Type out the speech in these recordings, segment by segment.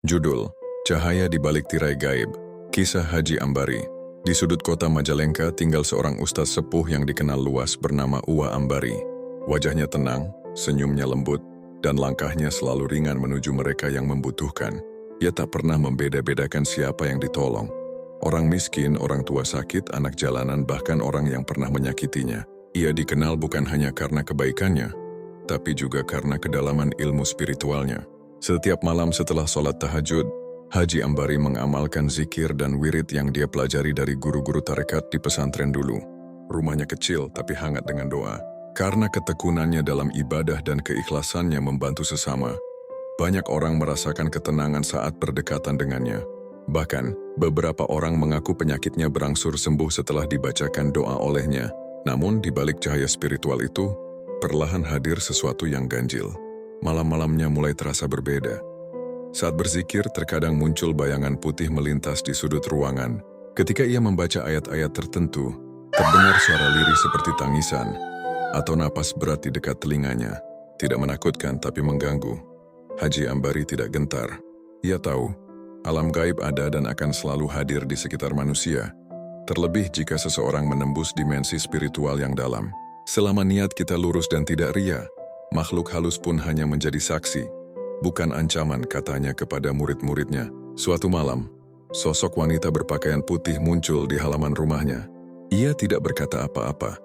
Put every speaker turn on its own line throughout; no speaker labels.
Judul, Cahaya di Balik Tirai Gaib, Kisah Haji Ambari. Di sudut kota Majalengka tinggal seorang ustaz sepuh yang dikenal luas bernama Uwa Ambari. Wajahnya tenang, senyumnya lembut, dan langkahnya selalu ringan menuju mereka yang membutuhkan. Ia tak pernah membeda-bedakan siapa yang ditolong. Orang miskin, orang tua sakit, anak jalanan, bahkan orang yang pernah menyakitinya. Ia dikenal bukan hanya karena kebaikannya, tapi juga karena kedalaman ilmu spiritualnya. Setiap malam setelah sholat tahajud, Haji Ambari mengamalkan zikir dan wirid yang dia pelajari dari guru-guru tarekat di pesantren dulu. Rumahnya kecil tapi hangat dengan doa. Karena ketekunannya dalam ibadah dan keikhlasannya membantu sesama, banyak orang merasakan ketenangan saat berdekatan dengannya. Bahkan, beberapa orang mengaku penyakitnya berangsur sembuh setelah dibacakan doa olehnya. Namun, di balik cahaya spiritual itu, perlahan hadir sesuatu yang ganjil. Malam-malamnya mulai terasa berbeda. Saat berzikir, terkadang muncul bayangan putih melintas di sudut ruangan. Ketika ia membaca ayat-ayat tertentu, terdengar suara lirih seperti tangisan, atau napas berat di dekat telinganya. Tidak menakutkan, tapi mengganggu. Haji Ambari tidak gentar. Ia tahu, alam gaib ada dan akan selalu hadir di sekitar manusia. Terlebih jika seseorang menembus dimensi spiritual yang dalam. Selama niat kita lurus dan tidak ria, makhluk halus pun hanya menjadi saksi. Bukan ancaman, katanya kepada murid-muridnya. Suatu malam, sosok wanita berpakaian putih muncul di halaman rumahnya. Ia tidak berkata apa-apa,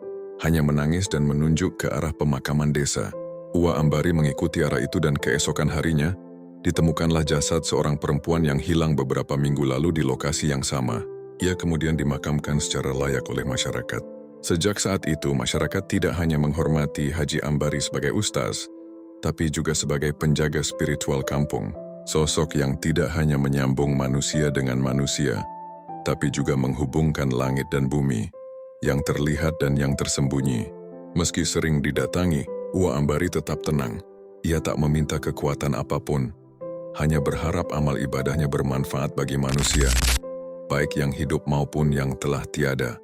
hanya menangis dan menunjuk ke arah pemakaman desa. Uwa Ambari mengikuti arah itu dan keesokan harinya, ditemukanlah jasad seorang perempuan yang hilang beberapa minggu lalu di lokasi yang sama. Ia kemudian dimakamkan secara layak oleh masyarakat. Sejak saat itu, masyarakat tidak hanya menghormati Haji Ambari sebagai ustaz, tapi juga sebagai penjaga spiritual kampung. Sosok yang tidak hanya menyambung manusia dengan manusia, tapi juga menghubungkan langit dan bumi, yang terlihat dan yang tersembunyi. Meski sering didatangi, Uwa Ambari tetap tenang. Ia tak meminta kekuatan apapun, hanya berharap amal ibadahnya bermanfaat bagi manusia, baik yang hidup maupun yang telah tiada.